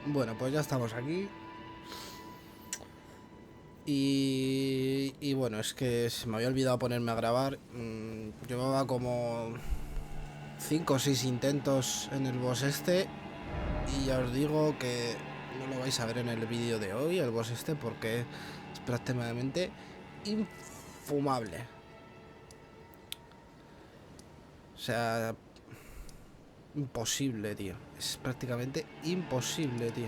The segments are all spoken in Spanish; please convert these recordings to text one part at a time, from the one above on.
Bueno, pues ya estamos aquí. Y bueno, es que se me había olvidado ponerme a grabar. Llevaba como 5 o 6 intentos en el boss este. Y ya os digo que no lo vais a ver en el vídeo de hoy, el boss este, porque es prácticamente infumable. O sea, imposible, tío. Es prácticamente imposible, tío.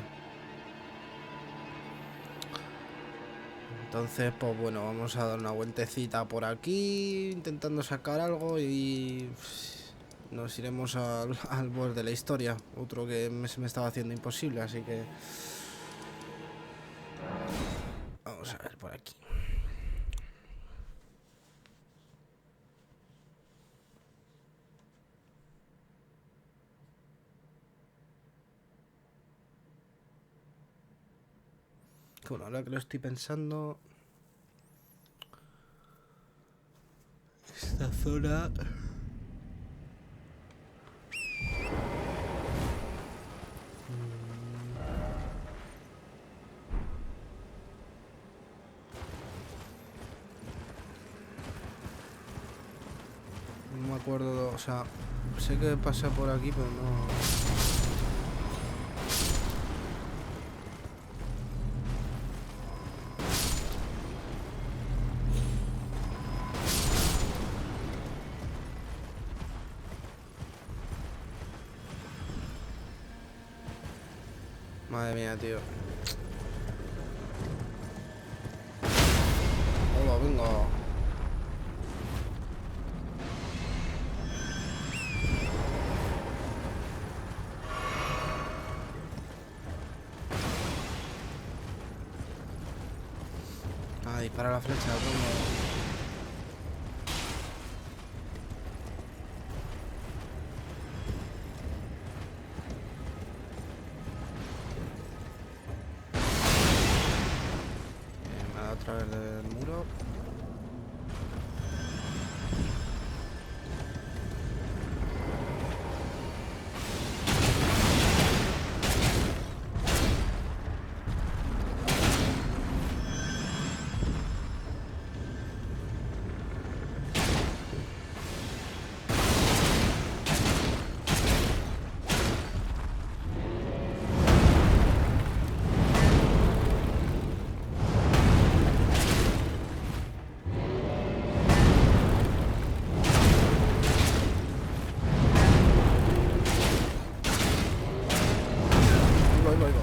Entonces, pues bueno, vamos a dar una vueltecita por aquí, intentando sacar algo y nos iremos al boss de la historia. Otro que se me estaba haciendo imposible, así que vamos a ver por aquí. Bueno, ahora que lo estoy pensando, esta zona... No me acuerdo, o sea, sé que pasa por aquí, pero no... Madre mía, tío. Hola, venga. Ah, dispara la flecha, pongo. Me ha dado a través del muro. Ahí va.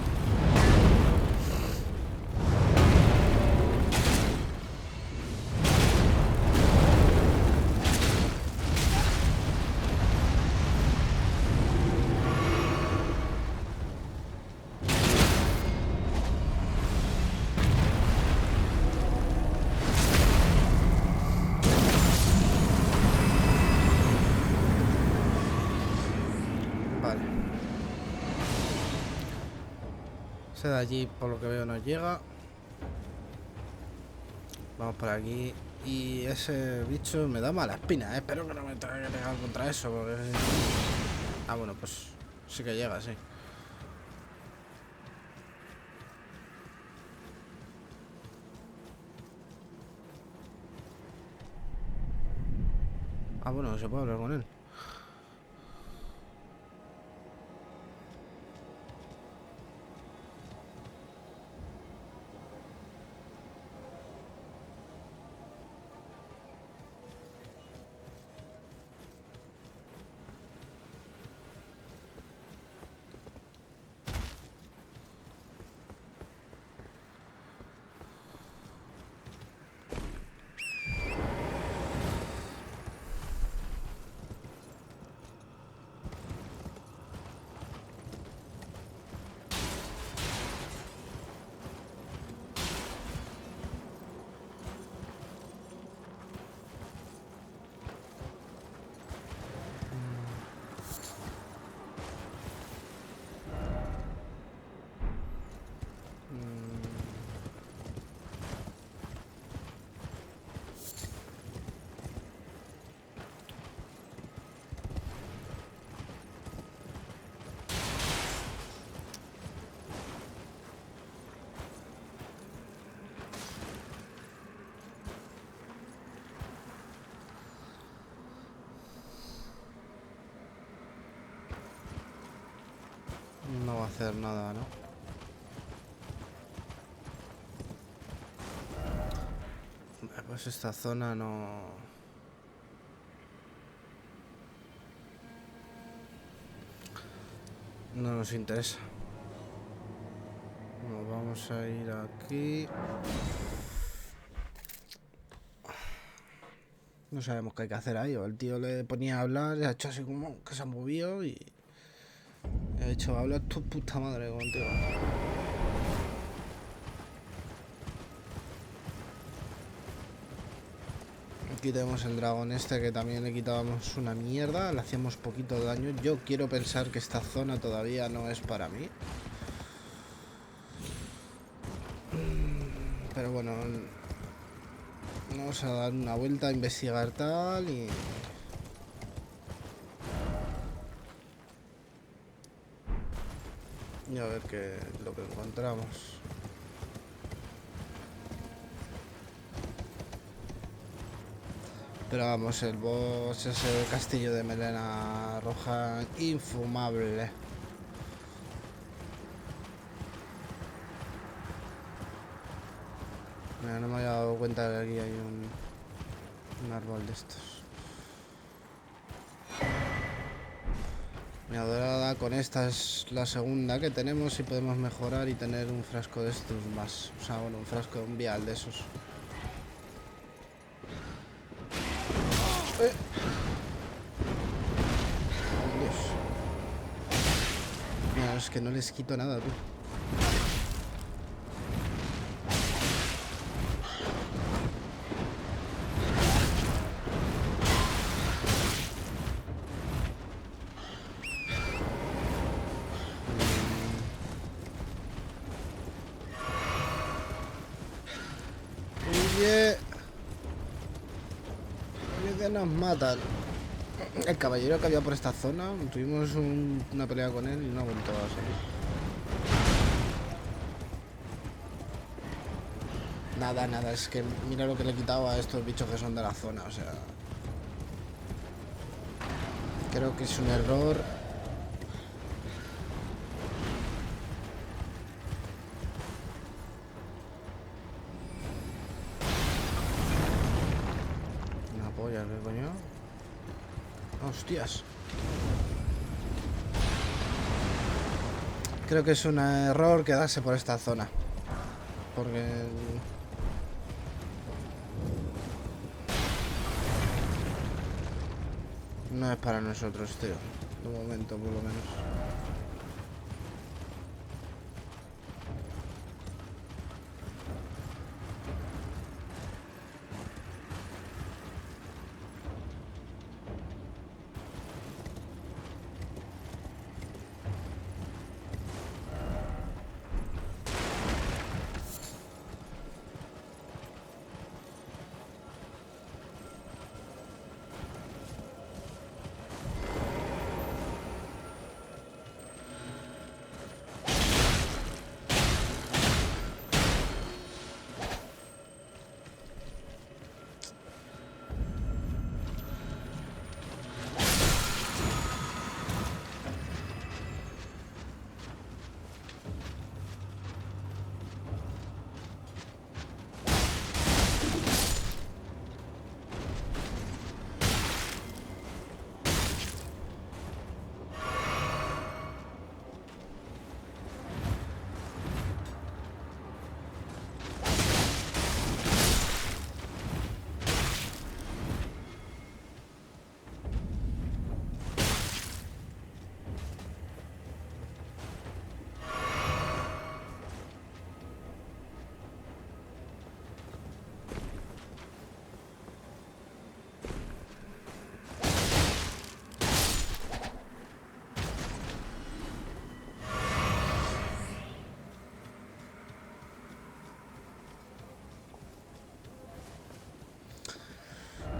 Vale. Ese de allí, por lo que veo, nos llega. Vamos por aquí. Y ese bicho me da mala espina, ¿eh? Espero que no me tenga que pegar contra eso, porque... Ah, bueno, pues sí que llega, sí. Ah, bueno, se puede hablar con él. No va a hacer nada, ¿no? Pues esta zona no... No nos interesa. Nos vamos a ir aquí. No sabemos qué hay que hacer ahí. El tío le ponía a hablar, le ha hecho así como que se ha movido y... ha dicho, habla tu puta madre contigo. Aquí tenemos el dragón este que también le quitábamos una mierda, le hacíamos poquito daño. Yo quiero pensar que esta zona todavía no es para mí. Pero bueno, vamos a dar una vuelta a investigar tal y... y a ver qué es lo que encontramos. Pero vamos, el boss es el castillo de melena roja infumable. Mira, no me había dado cuenta de que aquí hay un árbol de estos. Mi adorada, con esta es la segunda que tenemos y podemos mejorar y tener un frasco de estos más. O sea, bueno, un frasco, un vial de esos. Dios. Mira, es que no les quito nada, tú. Oye. Oye, que nos matan. El caballero que había por esta zona, tuvimos una pelea con él y no ha vuelto a salir. Nada, nada, es que mira lo que le he quitado a estos bichos que son de la zona, o sea... creo que es un error. Una polla, ¿qué coño? Hostias. Creo que es un error quedarse por esta zona. Porque... no es para nosotros, tío. De momento, por lo menos.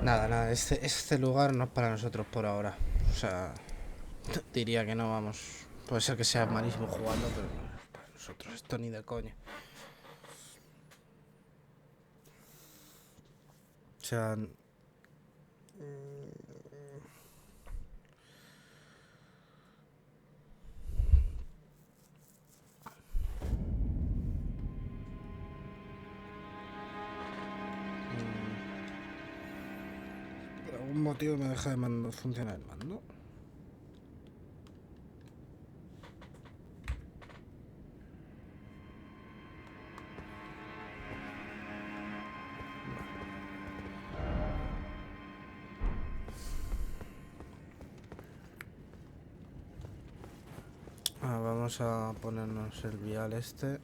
Nada, nada, este lugar no es para nosotros por ahora. O sea, diría que no, vamos. Puede ser que sea malísimo jugando, pero para nosotros esto ni de coña. O sea... algún motivo me deja de funcionar el mando. Vamos a ponernos el vial este.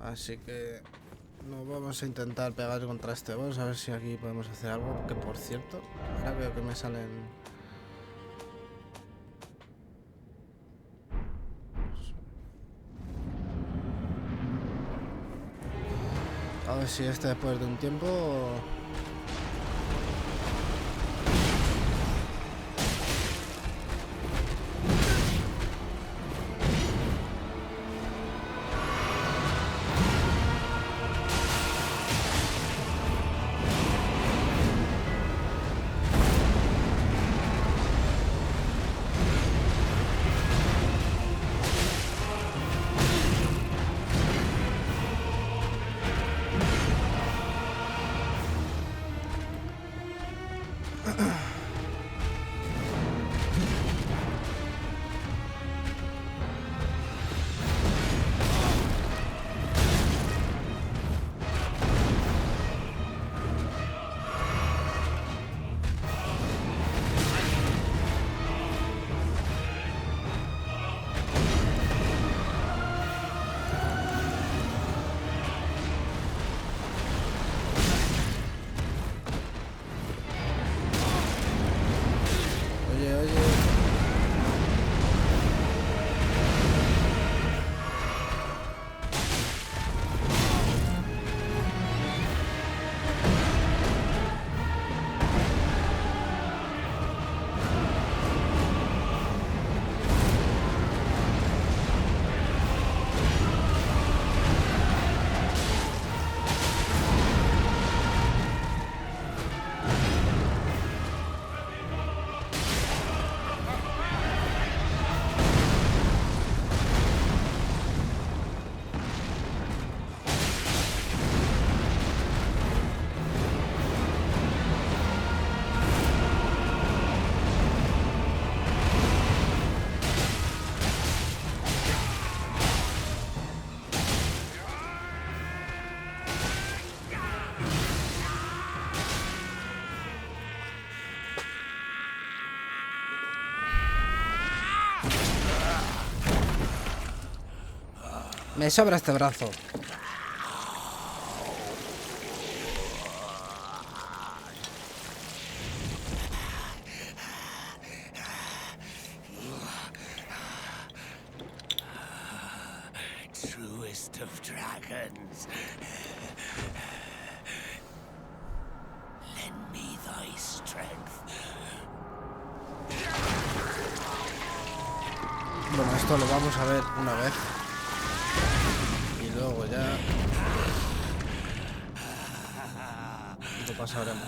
Así que nos vamos a intentar pegar contra este boss, a ver si aquí podemos hacer algo. Que por cierto, ahora veo que me salen... A ver si este después de un tiempo... Me sobra este brazo. Truest of dragons. Lend me thy strength. Bueno, esto lo vamos a ver una vez. Y luego ya lo pasaremos.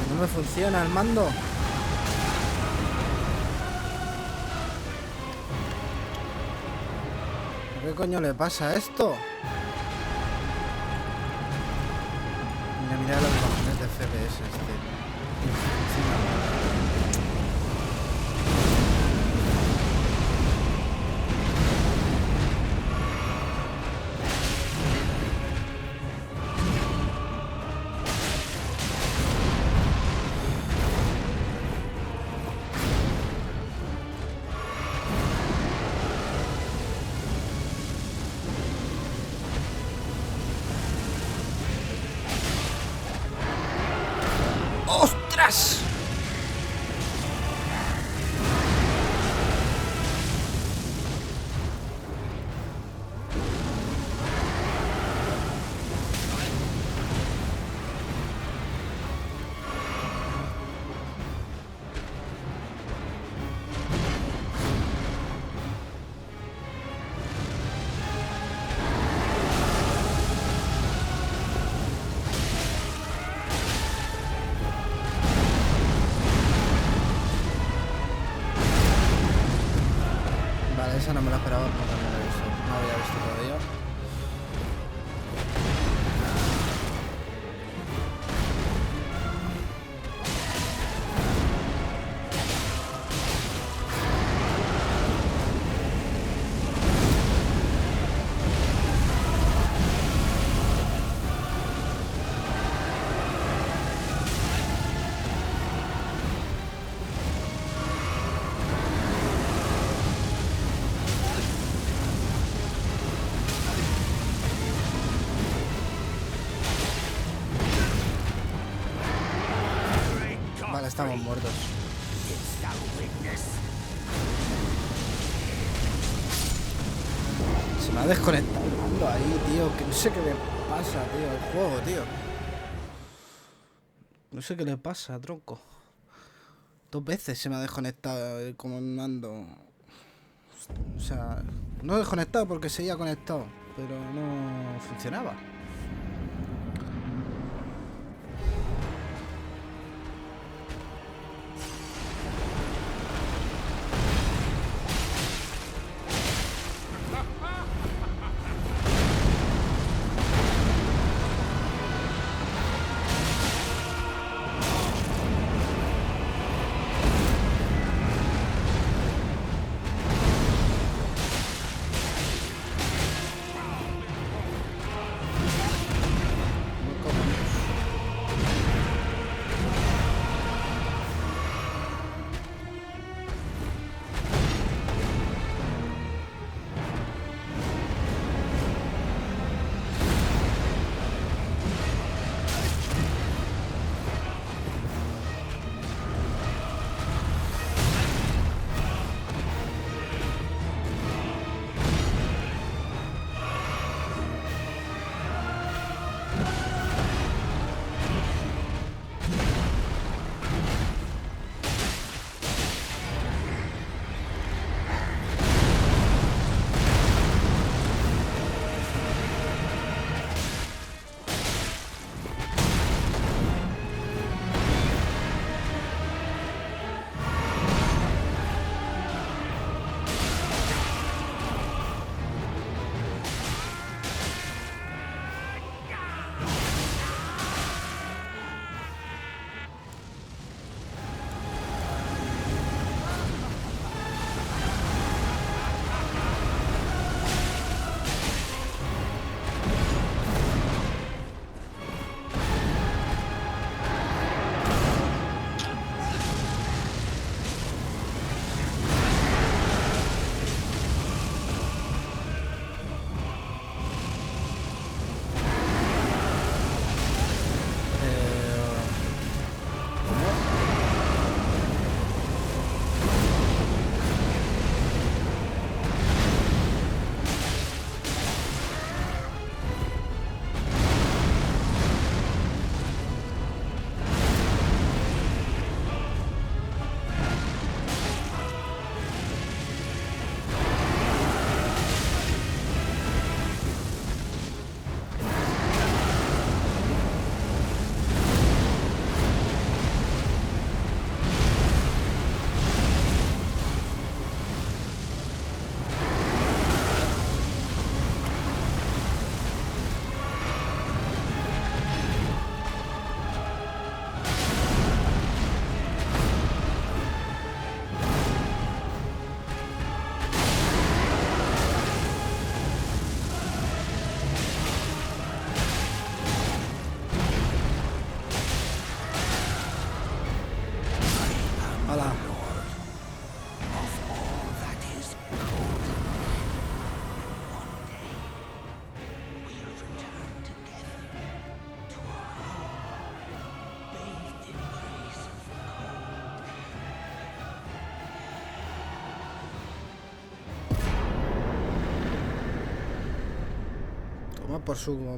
No me funciona el mando. ¿Qué coño le pasa a esto? Mira los bajones de FPS ¡Ostras! Esa no me la esperaba porque no la he visto. No la había visto todavía. Vale, estamos muertos. Se me ha desconectado el mando ahí, tío. Que no sé qué le pasa, tío, al juego, tío. No sé qué le pasa, tronco. 2 veces se me ha desconectado el comando. O sea, no desconectado porque seguía conectado, pero no funcionaba.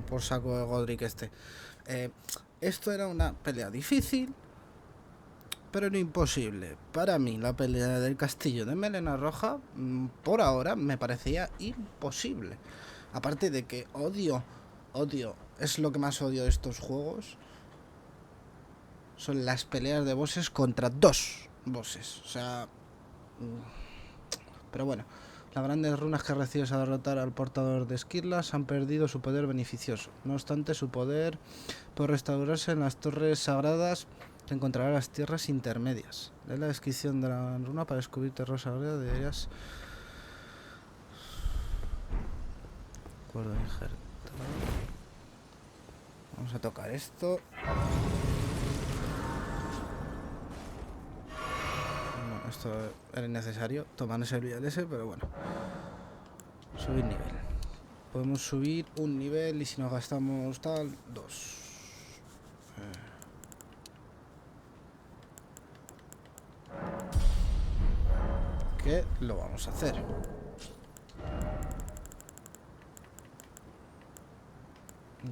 Por saco de Godrick este. Esto era una pelea difícil, pero no imposible. Para mí, la pelea del castillo de Melena Roja, por ahora, me parecía imposible. Aparte de que odio, es lo que más odio de estos juegos. Son las peleas de bosses contra 2 bosses. O sea... Pero bueno, Las grandes runas que recibes al derrotar al portador de esquirlas han perdido su poder beneficioso. No obstante, su poder puede restaurarse en las torres sagradas que encontrarás las tierras intermedias. Lee la descripción de la runa para descubrir terror sagrado. Deberías... Acuerdo injertado. Vamos a tocar esto. No, esto era innecesario. Tomar ese el ese, pero bueno. Subir nivel. Podemos subir un nivel y si nos gastamos tal, 2. Que lo vamos a hacer.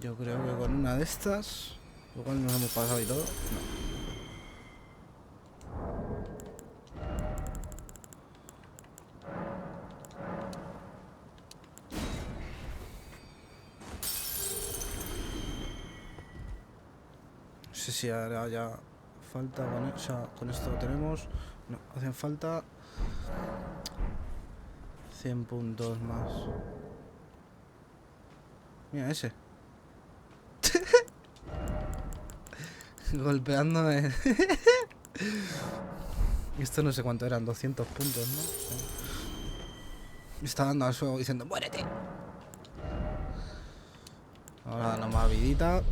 Yo creo que con una de estas, igual nos hemos pasado y todo. No. No sé si ahora ya falta con, o sea, con esto lo tenemos. No, hacen falta 100 puntos más. Mira ese. Golpeándome. Esto no sé cuánto eran, 200 puntos, ¿no? Está dando al suelo diciendo ¡muérete! Ahora danos más vidita.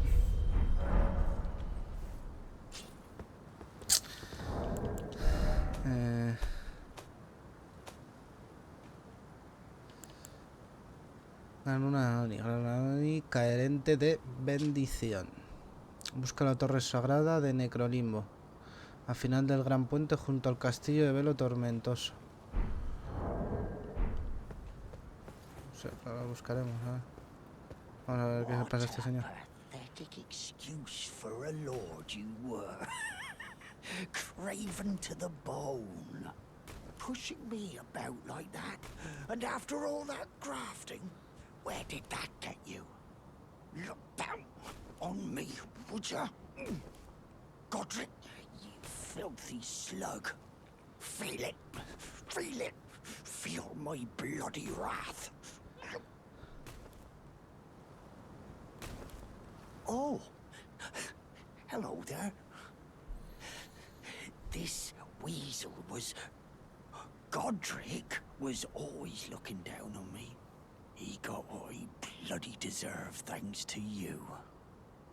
Una caerente de bendición. Busca la torre sagrada de Necrolimbo, al final del gran puente junto al castillo de Velo Tormentoso. O sea, ahora lo buscaremos, ¿eh? Vamos a ver qué se pasa a este señor. Excuse for a lord you were. Craven to the bone. Pushing me about like that. And after all that grafting, where did that get you? Look down on me, would ya? Godrick, you filthy slug. Feel it. Feel it. Feel my bloody wrath. Oh, hello there. This weasel was... Godrick was always looking down on me. He got what he bloody deserved thanks to you.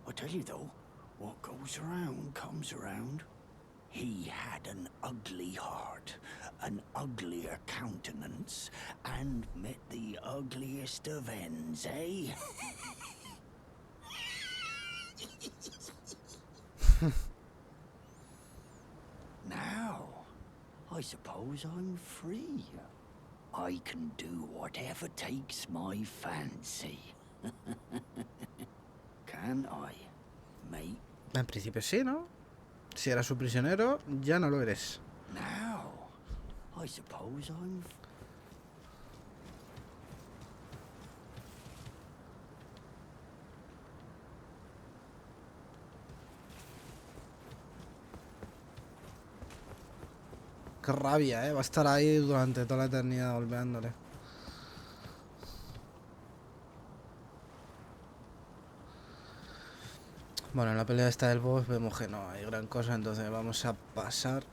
I tell you though, what goes around comes around. He had an ugly heart, an uglier countenance, and met the ugliest of ends, eh? Now, I suppose I'm free. I can do whatever takes my fancy. Can I, mate? En principio sí, ¿no? Si eras su prisionero, ya no lo eres. Now, I suppose I'm... Qué rabia, ¿eh? Va a estar ahí durante toda la eternidad golpeándole. Bueno, en la pelea esta del boss vemos que no hay gran cosa, entonces vamos a pasar.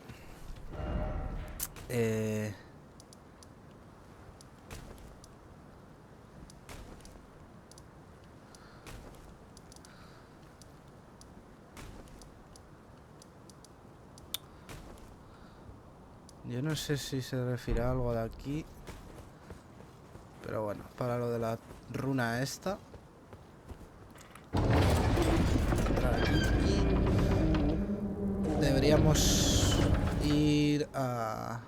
Yo no sé si se refiere a algo de aquí, pero bueno, para lo de la runa esta. Deberíamos ir a...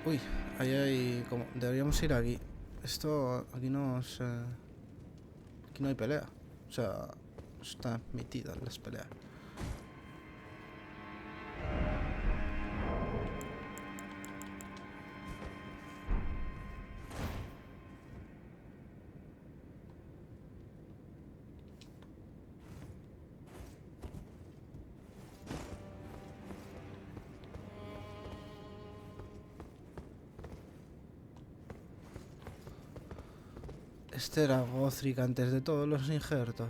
Uy, ahí hay como... Deberíamos ir aquí. Esto... Aquí no se... Aquí no hay pelea. O sea, están admitidas las peleas. Este era Godrick antes de todos los injertos.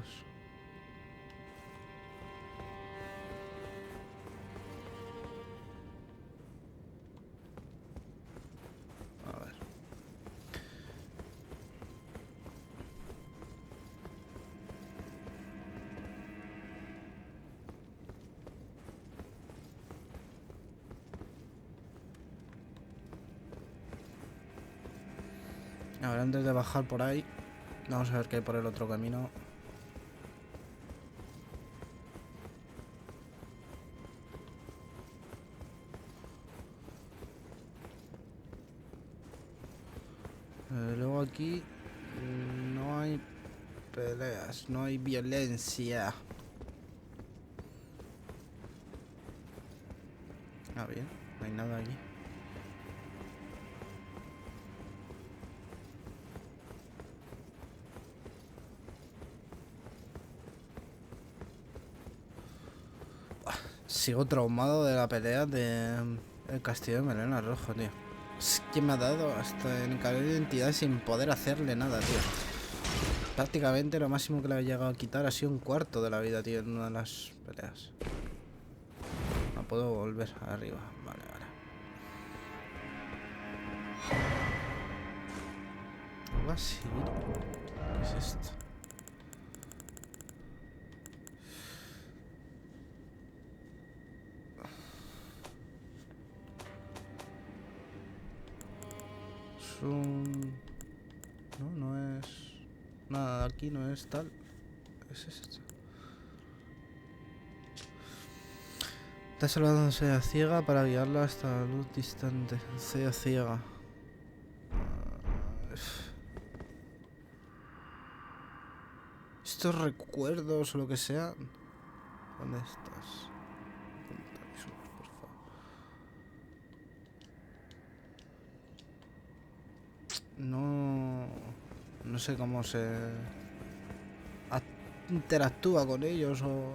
A ver. Ahora antes de bajar por ahí, vamos a ver qué hay por el otro camino. Luego aquí no hay peleas, no hay violencia. Ah, bien, no hay nada aquí. Sigo traumado de la pelea de el castillo de Melena Rojo, tío. Es que me ha dado hasta en calor de identidad sin poder hacerle nada, tío. Prácticamente lo máximo que le he llegado a quitar ha sido un cuarto de la vida, tío, en una de las peleas. No puedo volver arriba. Vale, vale. Voy a seguir. ¿Qué es esto? Es un... No, no es... Nada, aquí no es tal. Es esto. Está salvando una encella ciega para guiarla hasta la luz distante. Encella ciega. Estos recuerdos o lo que sea. ¿Dónde estás? Por favor. No sé cómo se interactúa con ellos o...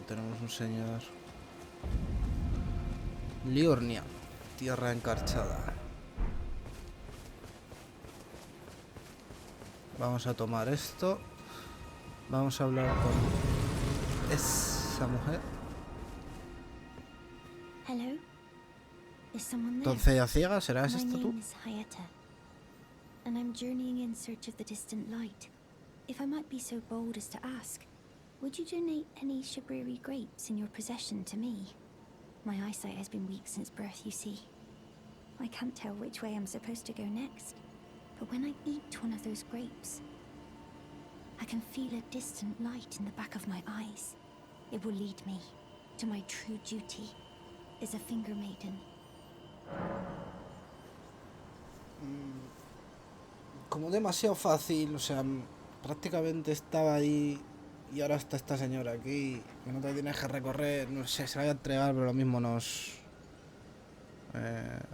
Tenemos un señor... Liurnia, tierra encarchada. Vamos a tomar esto. Vamos a hablar con esa mujer. Hello? Is someone there? Doncella ciega, ¿serás My esta tú? name is Hayata, and I'm journeying in search of the distant light. If I might be so bold as to ask, would you donate any shabriri grapes in your possession to me? My eyesight has been weak since birth, you see. I can't tell which way I'm supposed to go next, but when I eat one of those grapes, I can feel a distant light in the back of my eyes. It will lead me to my true duty as a finger maiden. Como demasiado fácil, o sea, prácticamente estaba ahí y ahora está esta señora aquí, que no te tienes que recorrer, no sé, se la voy a entregar, pero lo mismo nos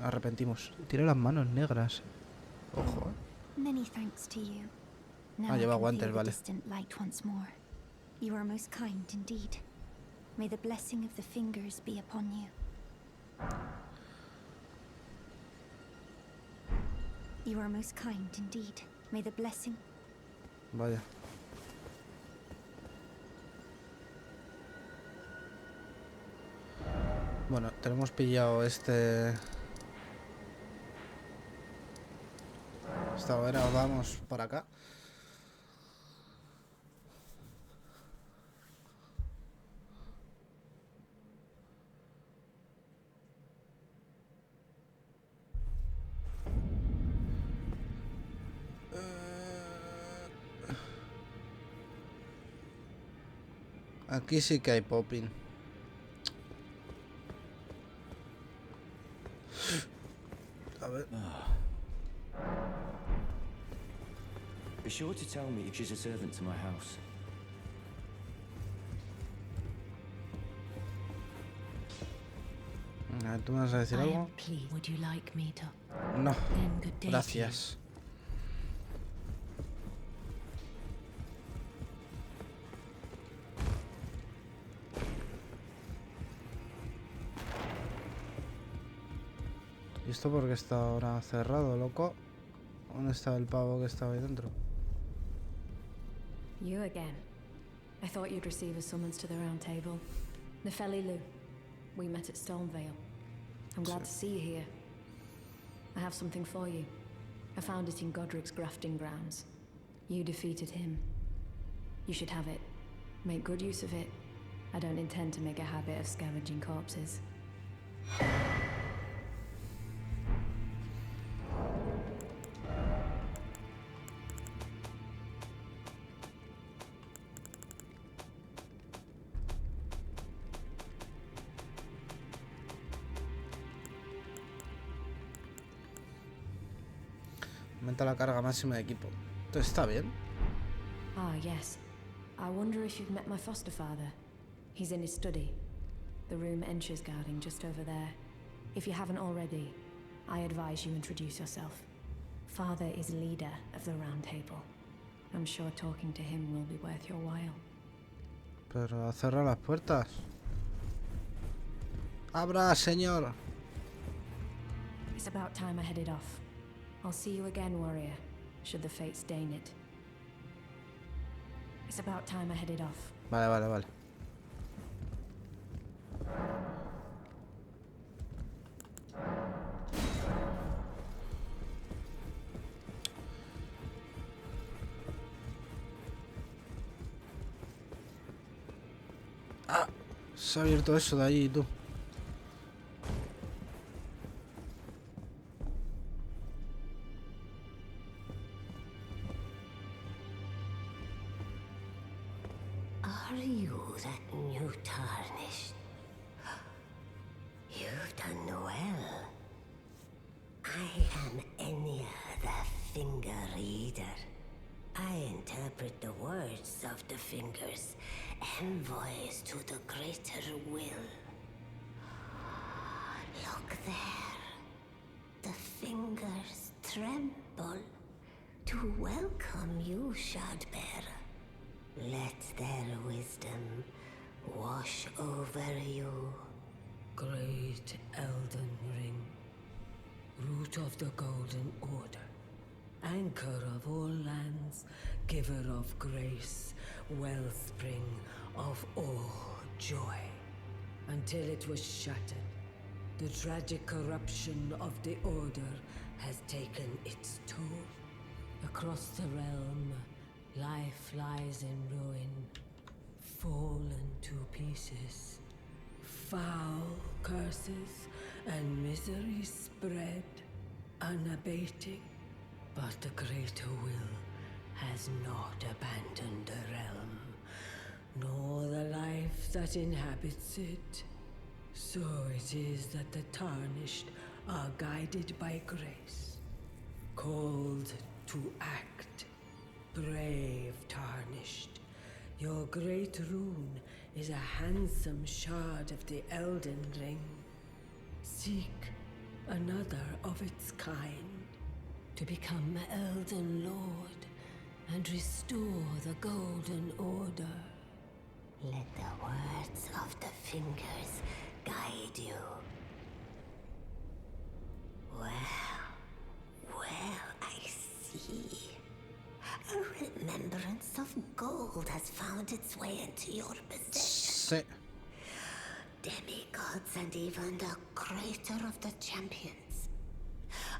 arrepentimos. Tiene las manos negras. Ojo, Many thanks to you. Now lleva I can guantes, feel the vale. distant light once more. You are most kind indeed. May the blessing of the fingers be upon you. You are most kind indeed. May the blessing... Vaya. Bueno, tenemos pillado este... Esta hoguera, vamos por acá. Aquí sí que hay popping. A ver. Be sure to tell me if she's a servant to my house. ¿Tú me vas a decir I algo? am pleased. Would you like me to? No, Then good day to you. gracias. ¿Y esto por qué está ahora cerrado, loco? ¿Dónde está el pavo que estaba ahí dentro? You again. I thought you'd receive a summons to the round table. Nefeli Lu. We met at Stonevale. I'm glad to see you here. I have something for you. I found it in Godrick's grafting grounds. You defeated him. You should have it. Make good use of it. I don't intend to make a habit of scavenging corpses. Aumenta la carga máxima de equipo. Entonces está bien. Ah, yes. I wonder if you've met my foster father. He's in his study. The room Encher's guarding just over there. If you haven't already, I advise you introduce yourself. Father is leader of the Round Table. I'm sure talking to him will be worth your while. Pero cerrar las puertas. ¡Abra, señor! It's about time I headed off. I'll see you again, warrior, should the fates deign it. It's about time I headed off. Vale. Ah, se ha abierto eso de allí, tú. Are you that new tarnished? You've done well. I am Enya, the Finger Reader. I interpret the words of the fingers, envoys to the greater will. Look there. The fingers tremble to welcome you, Shardbearer. Let their wisdom wash over you. Great Elden Ring, root of the Golden Order, anchor of all lands, giver of grace, wellspring of all joy. Until it was shattered, the tragic corruption of the Order has taken its toll. Across the realm, life lies in ruin, fallen to pieces. Foul curses and misery spread, unabating. But the greater will has not abandoned the realm, nor the life that inhabits it. So it is that the tarnished are guided by grace, called to act. Brave tarnished, your great rune is a handsome shard of the Elden Ring. Seek another of its kind, to become Elden Lord and restore the Golden Order. Let the words of the fingers guide you. Well, I see. A remembrance of gold has found its way into your possession. Sí. Demigods and even the creator of the champions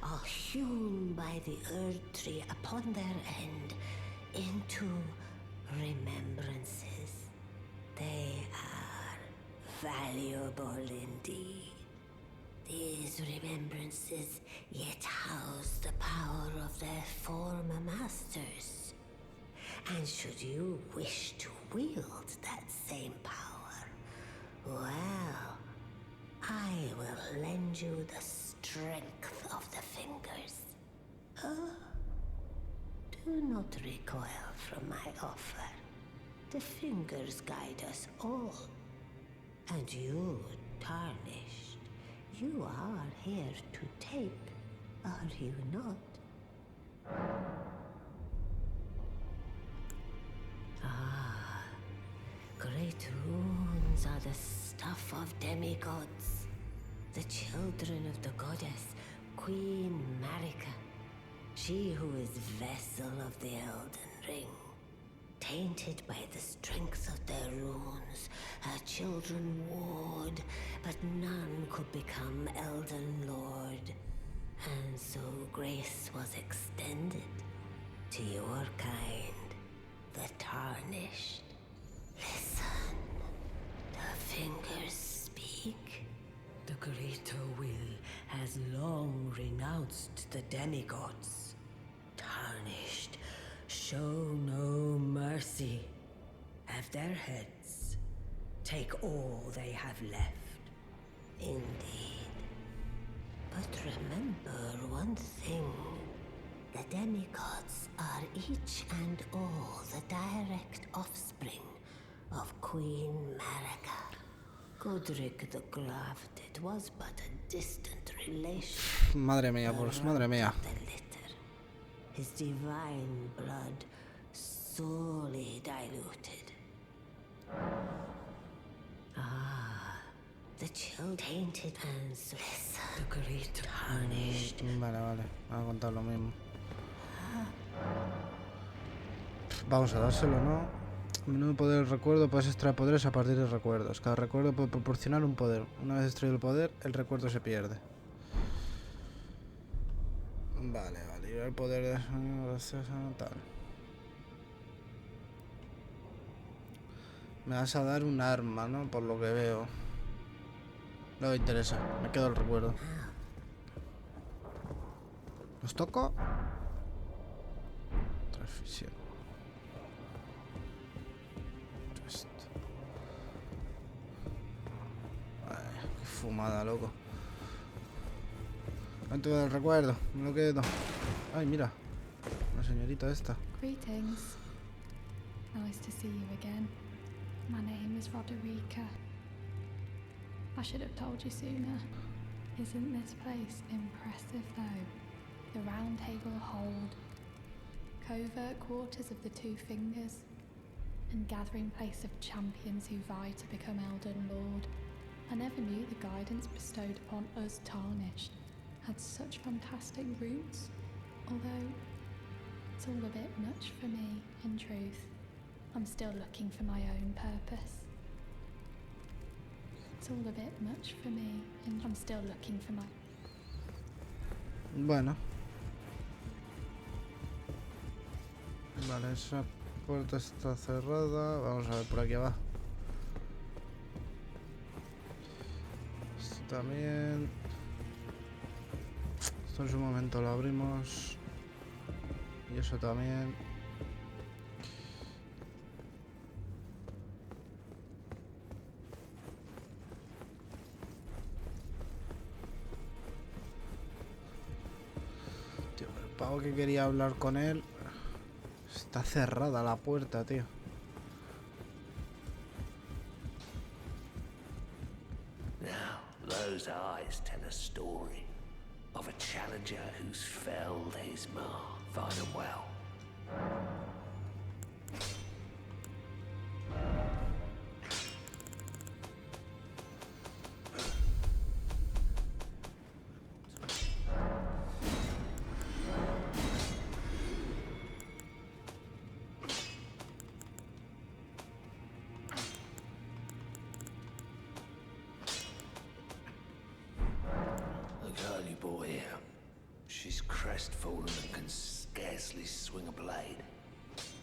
are hewn by the Earth Tree upon their end into remembrances. They are valuable indeed. These remembrances yet house the power of their former masters. And should you wish to wield that same power, well, I will lend you the strength of the fingers. Do not recoil from my offer. The fingers guide us all. And you, tarnished, you are here to take, are you not? Ah, great runes are the stuff of demigods. The children of the goddess Queen Marika, she who is vessel of the Elden Ring. Tainted by the strength of their runes, her children warred, but none could become Elden Lord. And so grace was extended to your kind, the Tarnished. Listen, the fingers speak. The greater will has long renounced the demigods. Tarnished, show no mercy. Have their heads. Take all they have left. Indeed. But remember one thing. The demigods are each and all the direct offspring of Queen Marika. Godrick the Grafted was but a distant relation. Madre mía, pues madre mía. His divine blood sorely diluted. Ah, the chill tainted and so the great tarnished. Vale, vale, vamos a contar lo mismo. Vamos a dárselo, ¿no? Menú poder del recuerdo, puedes extraer poderes a partir de recuerdos. Cada recuerdo puede proporcionar un poder. Una vez extraído el poder, el recuerdo se pierde. Vale, vale, y el poder de... gracias a tal. Me vas a dar un arma, ¿no? Por lo que veo. No me interesa, me quedo el recuerdo. ¿Os toco? Transfisión. Ay, qué fumada, loco. ¿Cuánto del recuerdo? Me lo quedo. Ay, mira. La señorita esta. Greetings. Nice to see you again. My name is Roderica. I should have told you sooner. Isn't this place impressive though? The round table hold, covert quarters of the Two Fingers, and gathering place of champions who vie to become Elden Lord. I never knew the guidance bestowed upon us Tarnished had such fantastic roots, although it's all a bit much for me, in truth. I'm still looking for my own purpose. It's all a bit much for me, and I'm still looking for my... Bueno. Vale, esa puerta está cerrada. Vamos a ver por aquí abajo. Esto también. Esto en su momento lo abrimos. Y eso también. Tío, el pavo que quería hablar con él. Está cerrada la puerta, tío. Now, those eyes tell a story of a challenger who's felled his mark. Find them well. Boy here. She's crestfallen and can scarcely swing a blade,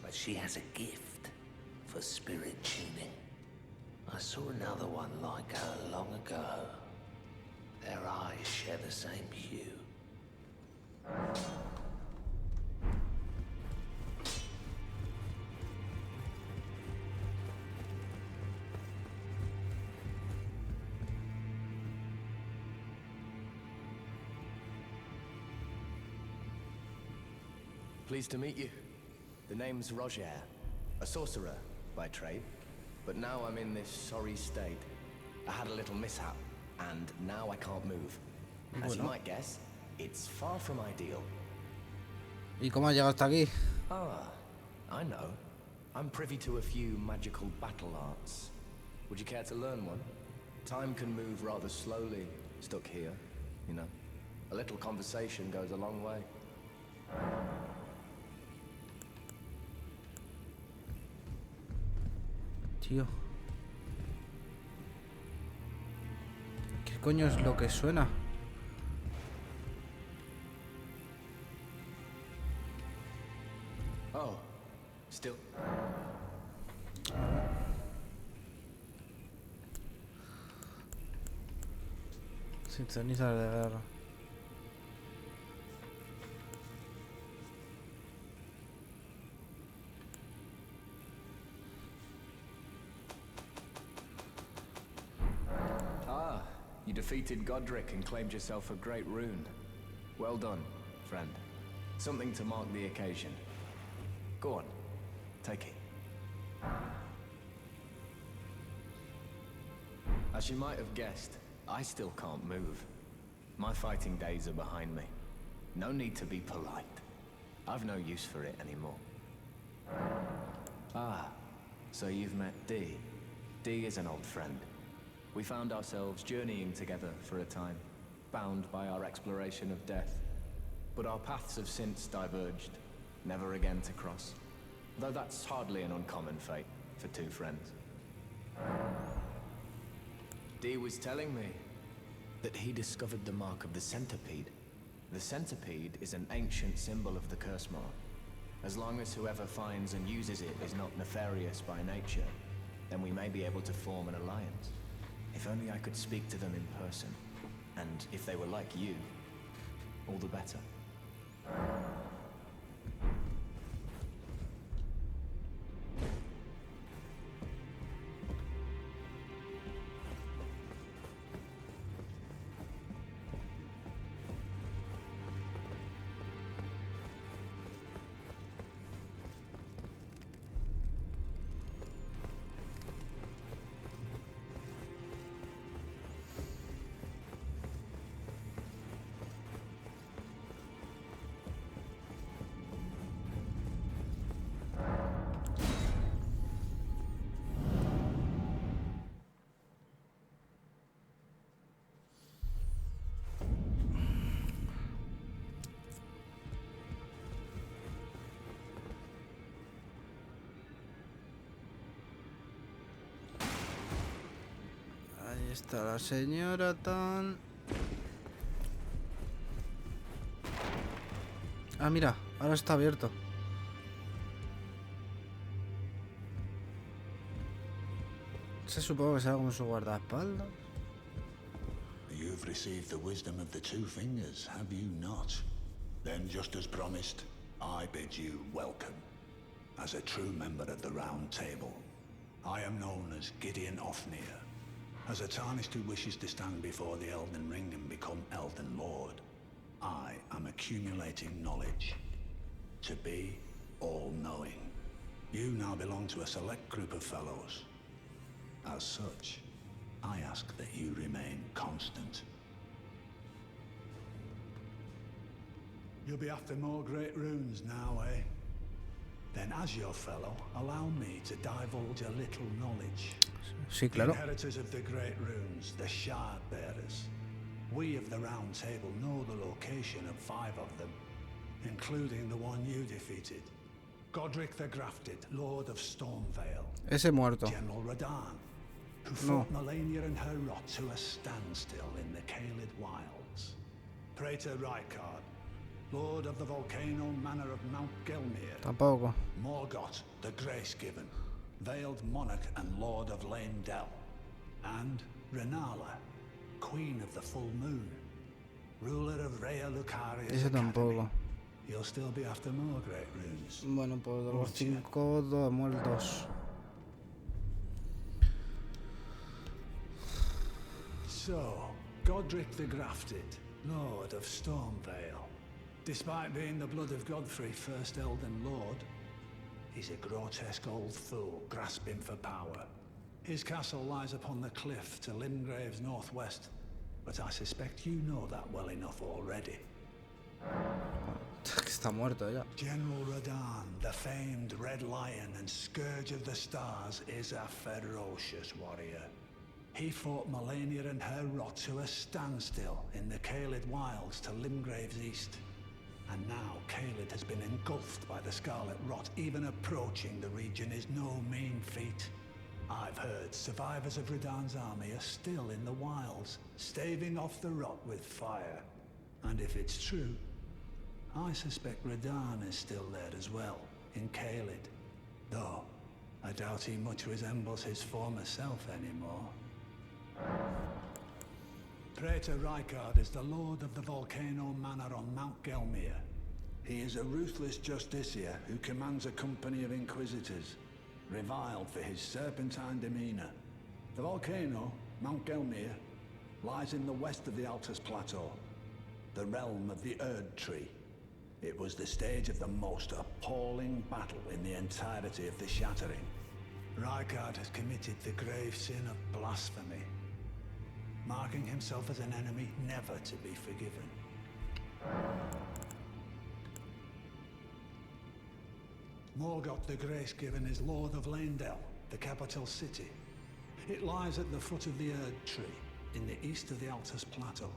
but she has a gift for spirit tuning. I saw another one like her long ago. Their eyes share the same hue. Pleased to meet you. The name's Roger, a sorcerer by trade, but now I'm in this sorry state. I had a little mishap, and now I can't move. As you might guess, it's far from ideal. ¿Y cómo has llegado hasta aquí? Ah, I know. I'm privy to a few magical battle arts. Would you care to learn one? Time can move rather slowly, stuck here, you know. A little conversation goes a long way. Tío. ¿Qué coño es lo que suena? Oh, still. Sin cenizas de guerra. Ah, you defeated Godrick and claimed yourself a great rune. Well done, friend. Something to mark the occasion. Go on, take it. As you might have guessed, I still can't move. My fighting days are behind me. No need to be polite. I've no use for it anymore. Ah, so you've met Dee. Dee is an old friend. We found ourselves journeying together for a time, bound by our exploration of death. But our paths have since diverged, never again to cross. Though that's hardly an uncommon fate for two friends. Dee was telling me that he discovered the mark of the centipede. The centipede is an ancient symbol of the curse mark. As long as whoever finds and uses it is not nefarious by nature, then we may be able to form an alliance. If only I could speak to them in person. And if they were like you, all the better. Ahí está la señora Tan. Ah, mira, ahora está abierto. Se supongo que será como su guardaespaldas. You've received the wisdom of the two fingers, have you not? Then, just as promised, I bid you welcome. As a true member of the Round Table, I am known as Gideon Ofnir. As a tarnished who wishes to stand before the Elden Ring and become Elden Lord, I am accumulating knowledge. To be all-knowing. You now belong to a select group of fellows. As such, I ask that you remain constant. You'll be after more great runes now, eh? Then as your fellow, allow me to divulge a little knowledge. Sí, The claro. inheritors of the great runes, the shard bearers. We of the Round Table know the location of 5 of them, including the one you defeated. Godrick the Grafted, Lord of Stormvale. Ese muerto. General Radahn, who No. fought Melania and her rot to a standstill in the Caelid Wilds. Praetor Rykard, Lord of the Volcano Manor of Mount Gelmir. Tampoco. Morgoth, the Grace-Given, Veiled Monarch and Lord of Leyndell. And Renala, Queen of the Full Moon, ruler of Rhea Lucaria's Ese Academy. tampoco. You'll still be after more great runes. Bueno, pues de los 5, 2 muertos. So, Godrick the Grafted, Lord of Stormvale. Despite being the blood of Godfrey, first Elden Lord, he's a grotesque old fool grasping for power. His castle lies upon the cliff to Limgrave's northwest, but I suspect you know that well enough already. Está muerto ya. General Radahn, the famed Red Lion and Scourge of the Stars, is a ferocious warrior. He fought Melania and her rot to a standstill in the Caelid Wilds to Limgrave's east. And now Caelid has been engulfed by the Scarlet Rot. Even approaching the region is no mean feat. I've heard survivors of Radahn's army are still in the wilds, staving off the rot with fire. And if it's true, I suspect Radahn is still there as well, in Caelid. Though, I doubt he much resembles his former self anymore. Praetor Rykard is the lord of the Volcano Manor on Mount Gelmir. He is a ruthless justiciar who commands a company of inquisitors, reviled for his serpentine demeanor. The volcano, Mount Gelmir, lies in the west of the Altus Plateau, the realm of the Erd Tree. It was the stage of the most appalling battle in the entirety of the Shattering. Rykard has committed the grave sin of blasphemy, marking himself as an enemy never to be forgiven. Morgoth the Grace-Given is Lord of Leyndell, the capital city. It lies at the foot of the Erd Tree, in the east of the Altus Plateau.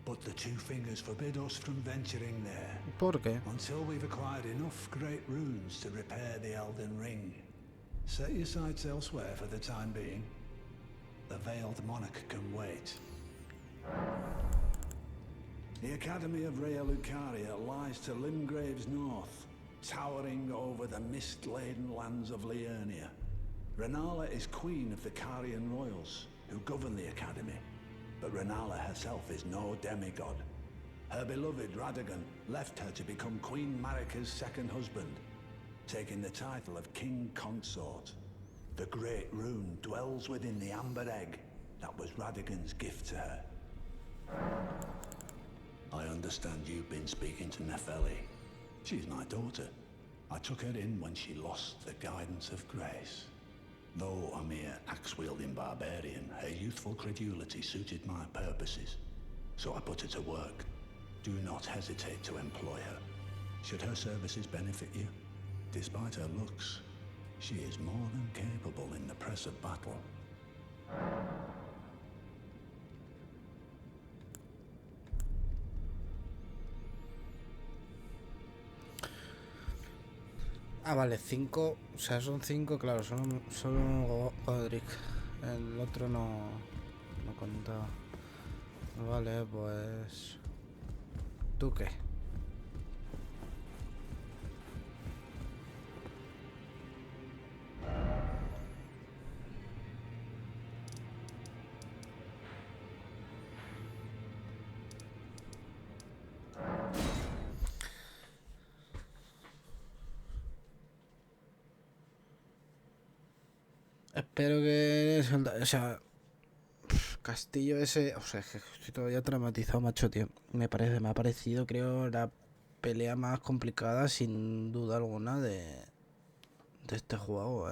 But the Two Fingers forbid us from venturing there. ¿Por qué? Until we've acquired enough great runes to repair the Elden Ring. Set your sights elsewhere for the time being. The Veiled Monarch can wait. The Academy of Rea Lucaria lies to Limgrave's north, towering over the mist-laden lands of Liurnia. Rennala is queen of the Carian royals, who govern the Academy. But Rennala herself is no demigod. Her beloved Radagon left her to become Queen Marika's second husband, taking the title of King Consort. The Great Rune dwells within the Amber Egg that was Radagon's gift to her. I understand you've been speaking to Nepheli. She's my daughter. I took her in when she lost the guidance of grace. Though a mere axe-wielding barbarian, her youthful credulity suited my purposes. So I put her to work. Do not hesitate to employ her. Should her services benefit you, despite her looks, she is more than capable in the press of battle. Ah, vale, 5, o sea, son 5, claro, solo Godrick. El otro no contaba. Vale, pues... ¿Tú qué? Espero que... O sea... Castillo ese... O sea, estoy todavía traumatizado, macho, tío. Me ha parecido, creo, la pelea más complicada, sin duda alguna, de este juego,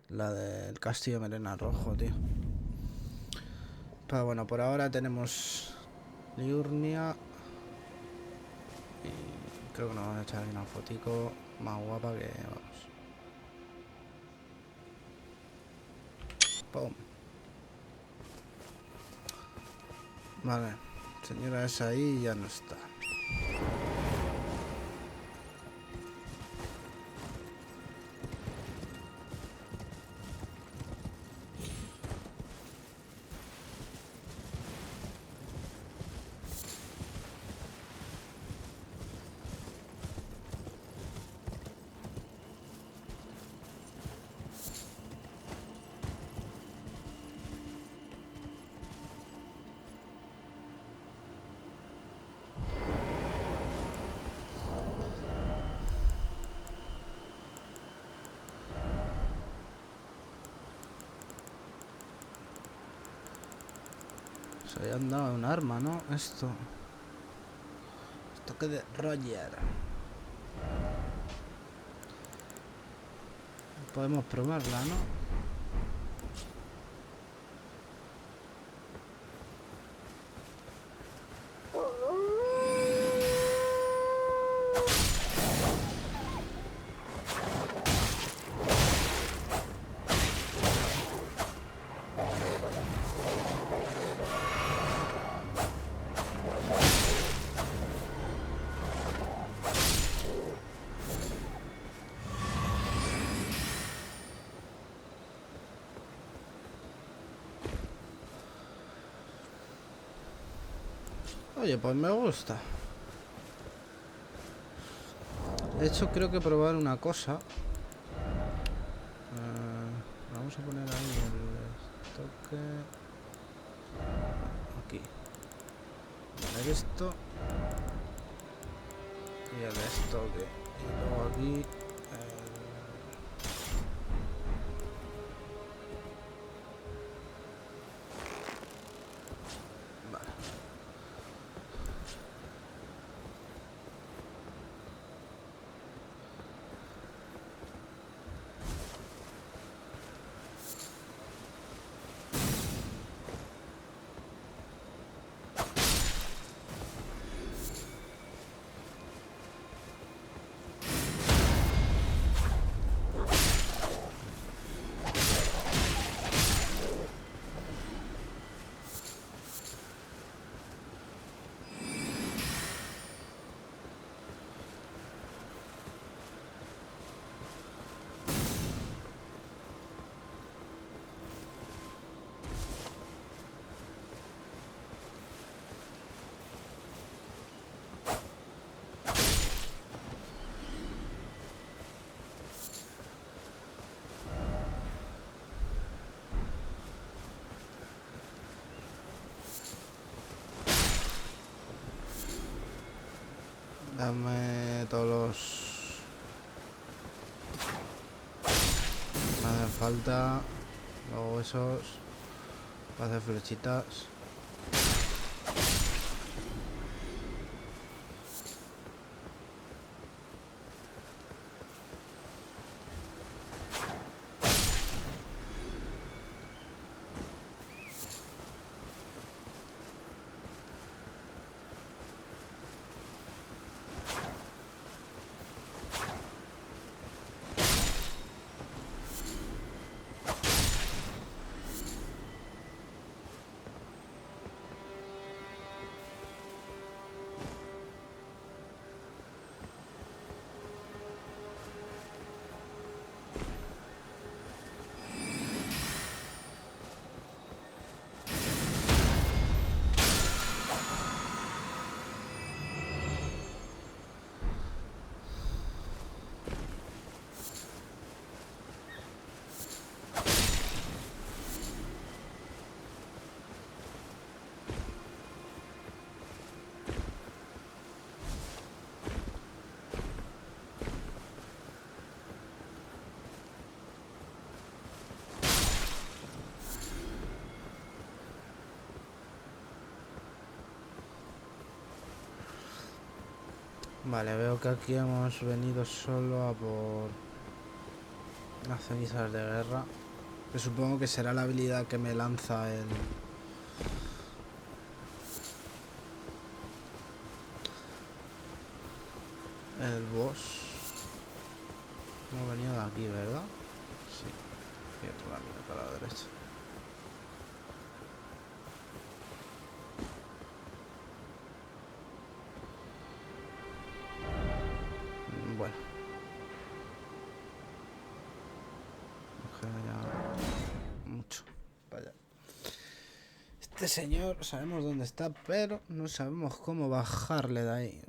La del Castillo Melena Rojo, tío. Pero bueno, por ahora tenemos Liurnia. Y creo que nos vamos a echar aquí una fotico más guapa que... Vamos. ¡Pum! Vale, señora esa ahí ya no está. Se habían dado un arma, ¿no? Esto que de Roger. Podemos probarla, ¿no? Oye, pues me gusta. De hecho, creo que probar una cosa. Vamos a poner ahí el estoque. Aquí. Poner esto. Y el estoque. Y luego aquí. Vale. Dame todos los... Me hacen falta. Luego esos. Para hacer flechitas. Vale, veo que aquí hemos venido solo a por las cenizas de guerra. Que supongo que será la habilidad que me lanza el boss. Hemos venido de aquí, ¿verdad? Sí. Y otro camino para la derecha. Bueno. Nos queda ya mucho. Vaya. Este señor sabemos dónde está, pero no sabemos cómo bajarle de ahí.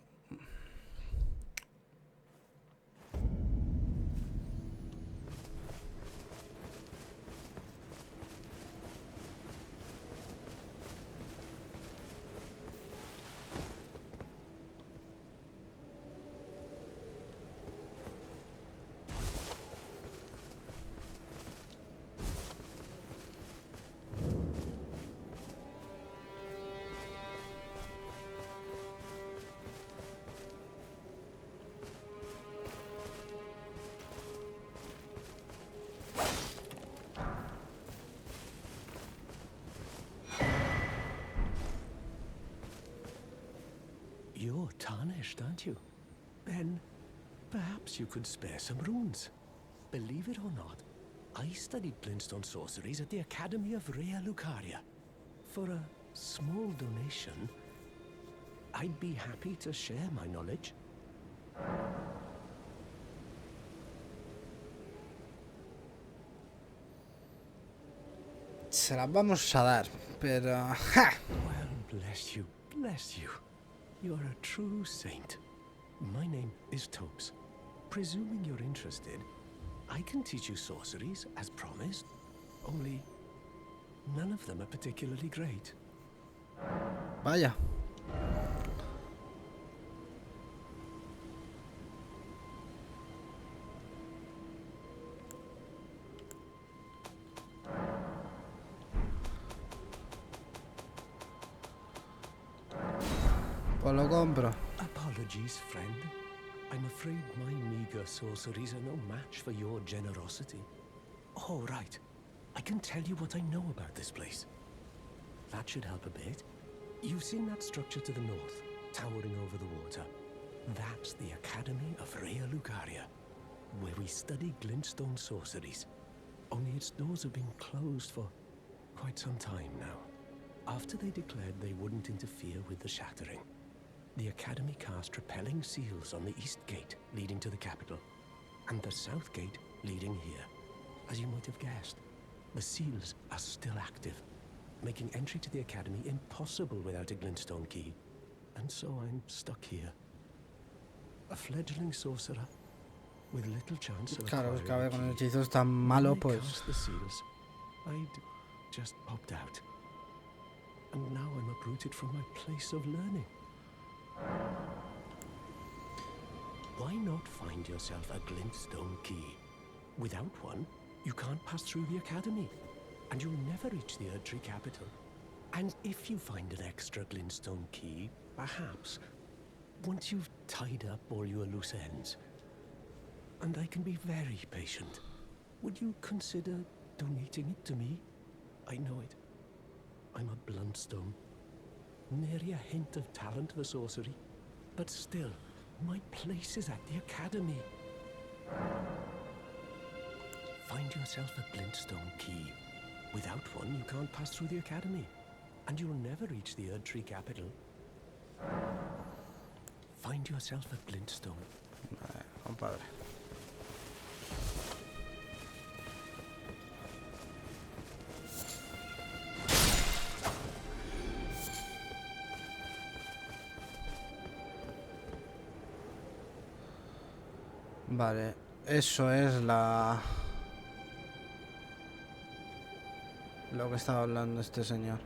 You're tarnished, aren't you? Then perhaps you could spare some runes. Believe it or not, I studied glintstone sorceries at the Academy of Rea Lucaria. For a small donation, I'd be happy to share my knowledge. Se las vamos a dar, pero... ¡ja! Well, bless you, Bless you. You're a true saint. My name is Topes. Presuming you're interested, I can teach you sorceries, as promised. Only, none of them are particularly great. Vaya. Pues lo compro. Apologies, friend. I'm afraid my meager sorceries are no match for your generosity. Oh, right. I can tell you what I know about this place. That should help a bit. You've seen that structure to the north, towering over the water. That's the Academy of Rea Lucaria, where we study glintstone sorceries. Only its doors have been closed for quite some time now. After they declared they wouldn't interfere with the shattering, the Academy cast repelling seals on the east gate leading to the capital, and the south gate leading here. As you might have guessed, the seals are still active, making entry to the Academy impossible without a glintstone key. And so I'm stuck here. A fledgling sorcerer with little chance of Claro, es que a ver, acquiring con a key. hechizos tan When malo, I pues. cast the seals, I'd just opt out. And now I'm uprooted from my place of learning. Why not find yourself a glintstone key? Without one, you can't pass through the Academy, and you'll never reach the Erdtree capital. And if you find an extra glintstone key, perhaps, once you've tied up all your loose ends, and I can be very patient, would you consider donating it to me? I know it. I'm a bluntstone. Nary a hint of talent for sorcery. But still, my place is at the Academy. Find yourself a glintstone key. Without one, you can't pass through the Academy, and you'll never reach the Erdtree capital. Find yourself a glintstone. Vale, compadre. Vale, eso es lo que estaba hablando este señor.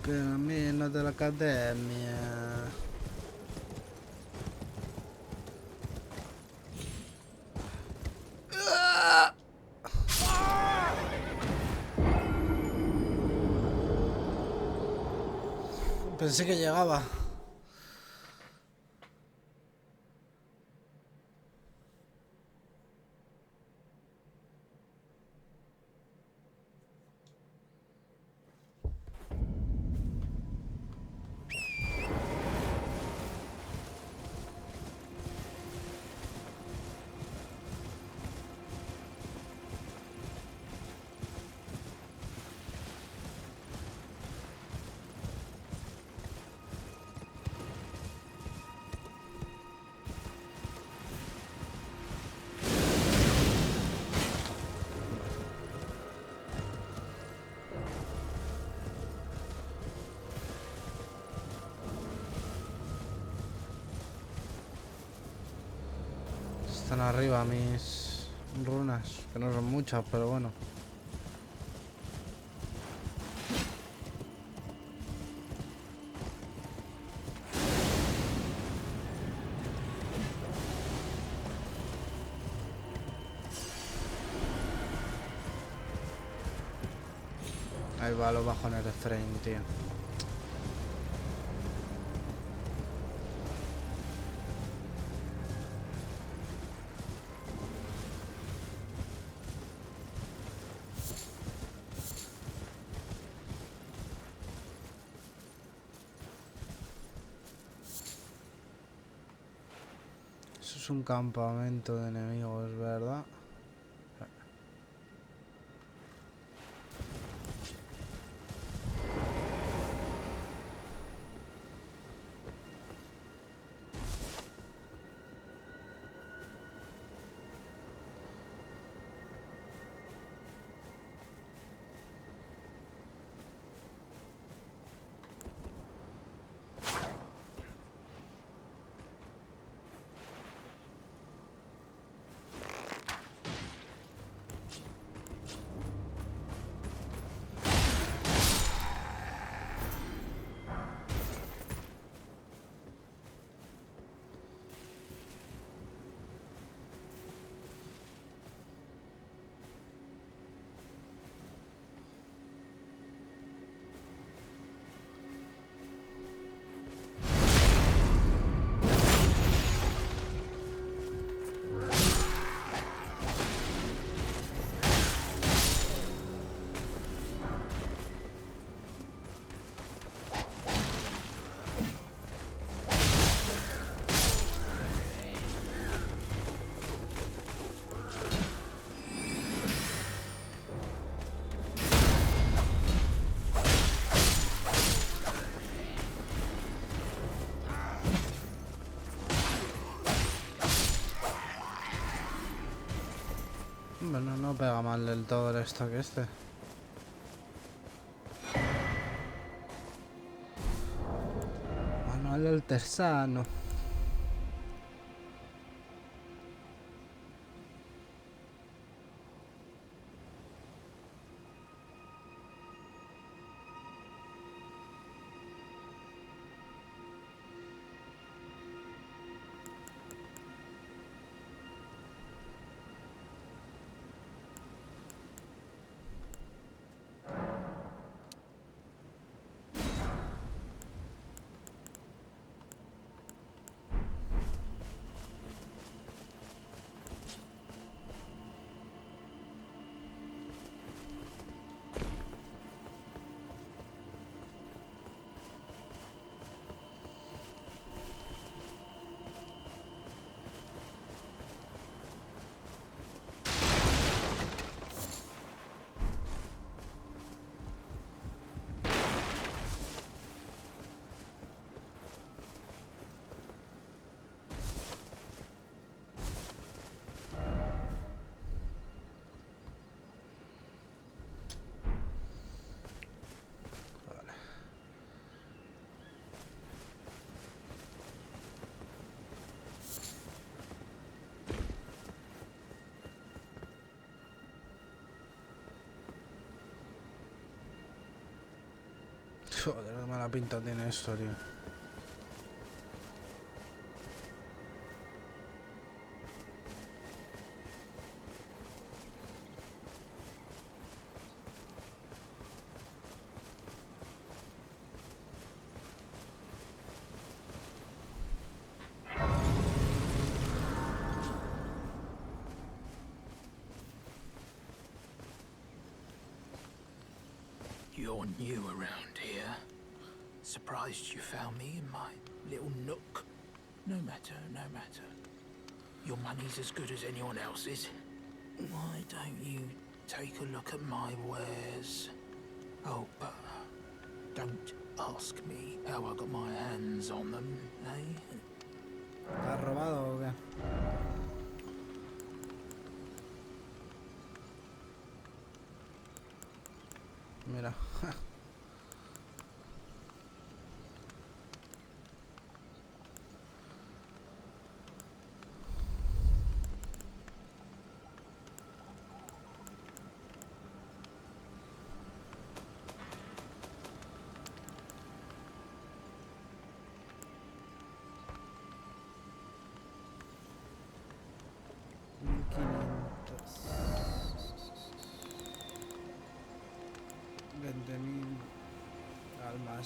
Camino de la academia. Pensé que llegaba. Están arriba mis runas, que no son muchas, pero bueno. Ahí va lo bajo en el frame, tío. Eso es un campamento de enemigos, ¿verdad? Bueno, no pega mal del todo el esto que este. Manual artesano. Joder, qué mala pinta tiene esto, tío. You're new around here. Surprised you found me in my little nook. No matter, no matter. Your money's as good as anyone else's. Why don't you take a look at my wares? Oh, but don't ask me how I got my hands on them, eh? ¿Te has robado o qué? Mira.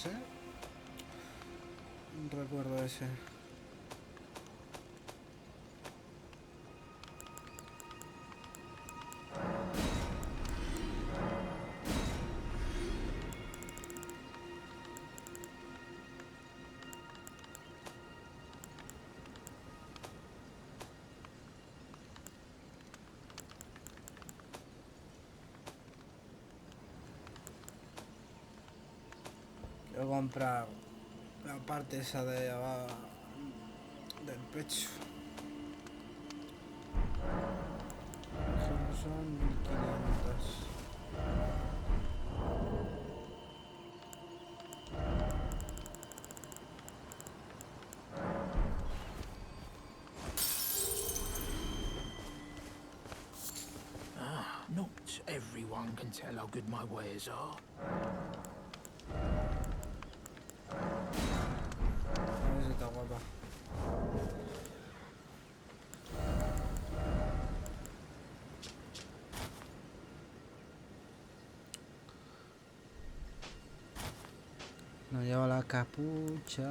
más, ¿eh? Un recuerdo ese. Quiero comprar la parte esa de abajo del pecho. Son 1500. Not everyone can tell how good my wares are. A ver si está guapa. No lleva la capucha.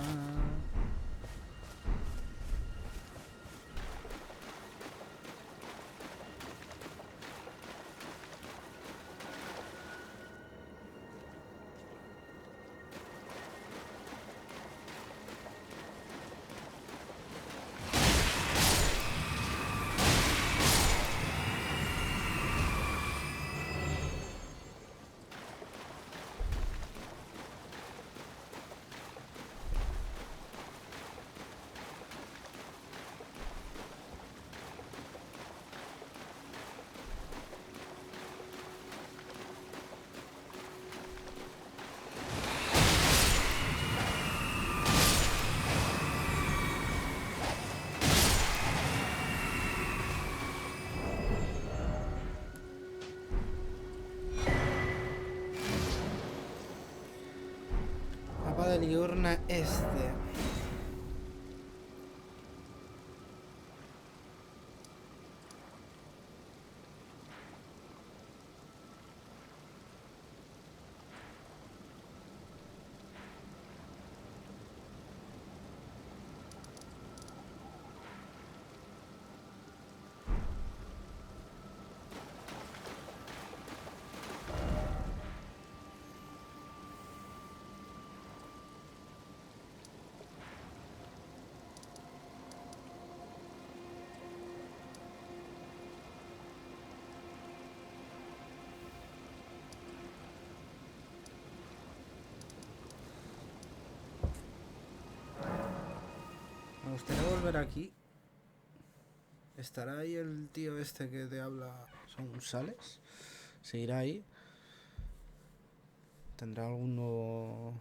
Mapa de diurna este. Me gustaría volver aquí. ¿Estará ahí el tío este que te habla? ¿Son Sales? ¿Seguirá ahí? ¿Tendrá algún nuevo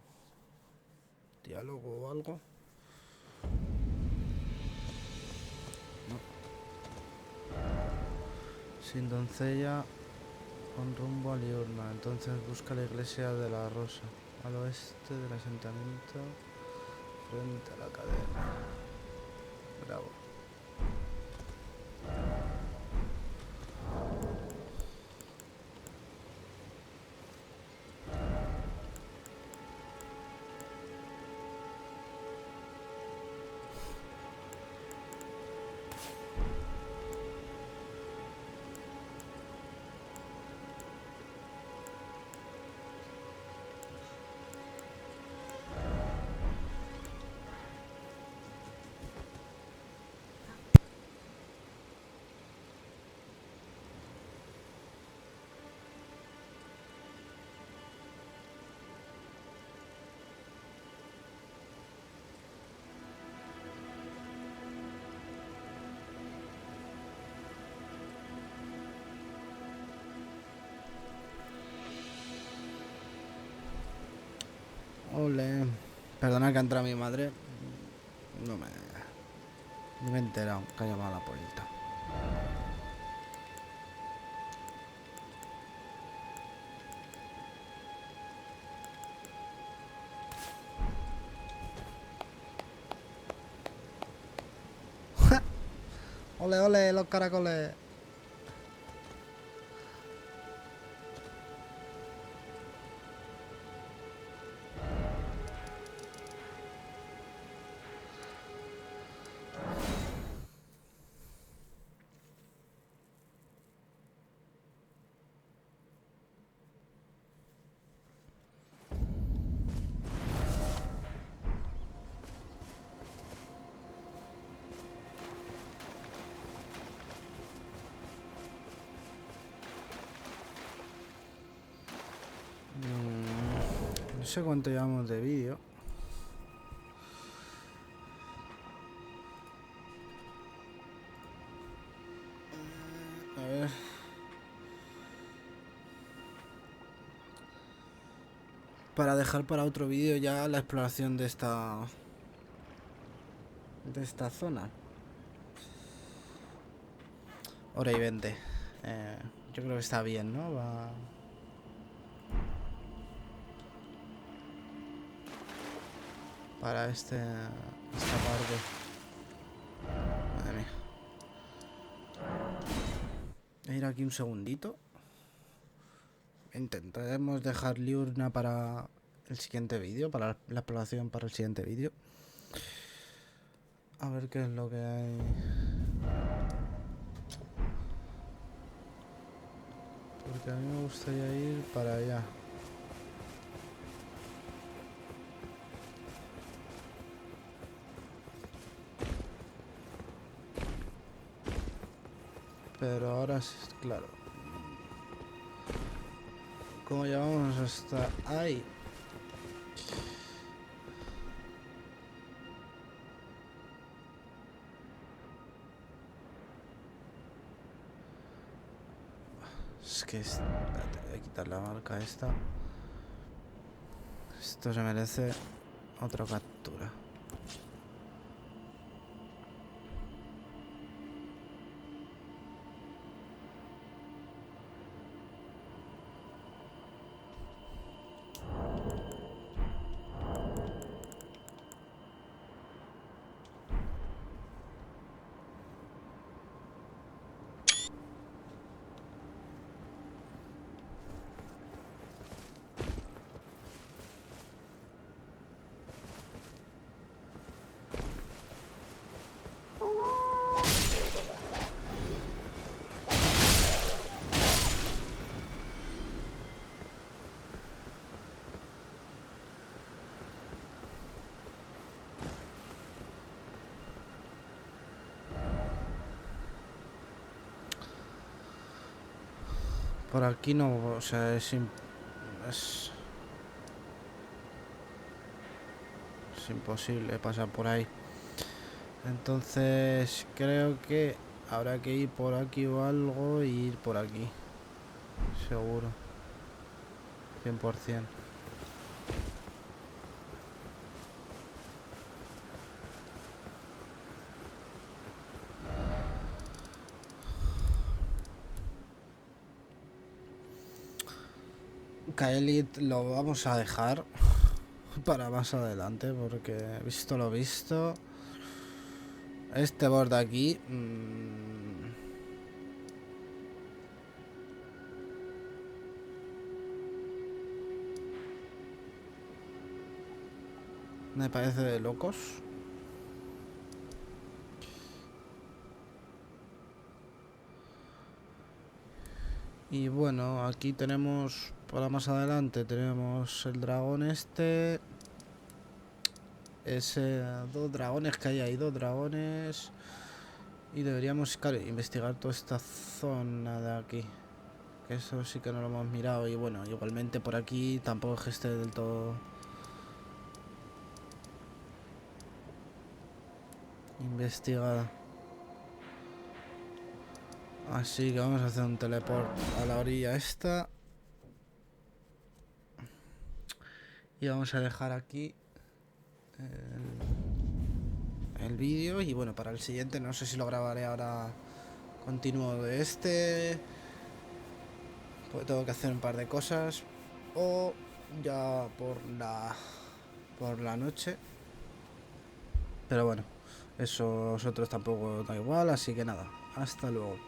diálogo o algo? No. Sin doncella, con rumbo a Liurna. Entonces busca la iglesia de la Rosa, al oeste del asentamiento, frente a la cadena. Bravo. Ole. Perdona que ha entrado mi madre. No me he enterado que ha llamado a la puerta. Ole, ole, los caracoles. sé cuánto llevamos de vídeo. A ver. Para dejar para otro vídeo ya la exploración de esta zona. Hora y 20. Yo creo que está bien, ¿no? Va... Para esta parte. Madre mía. Voy a ir aquí un segundito. Intentaremos dejar liurna para el siguiente vídeo, para la exploración para el siguiente vídeo. A ver qué es lo que hay. Porque a mí me gustaría ir para allá. Pero ahora sí, claro. ¿Cómo llevamos hasta ahí? Es que voy a quitar la marca esta. Esto se merece otra captura. Por aquí no, o sea, es imposible pasar por ahí. Entonces creo que habrá que ir por aquí o algo y ir por aquí. Seguro. 100%. Kaelit lo vamos a dejar para más adelante porque visto lo visto, este borde aquí me parece de locos. Y bueno, aquí tenemos, para más adelante, tenemos el dragón este. Ese, dos dragones que hay ahí, dos dragones. Y deberíamos, claro, investigar toda esta zona de aquí. Que eso sí que no lo hemos mirado. Y bueno, igualmente por aquí tampoco es que esté del todo investigada. Así que vamos a hacer un teleport a la orilla esta. Y vamos a dejar aquí el vídeo. Y bueno, para el siguiente no sé si lo grabaré ahora continuo de este. Pues tengo que hacer un par de cosas. O ya por la noche. Pero bueno, eso a vosotros tampoco da igual. Así que nada, hasta luego.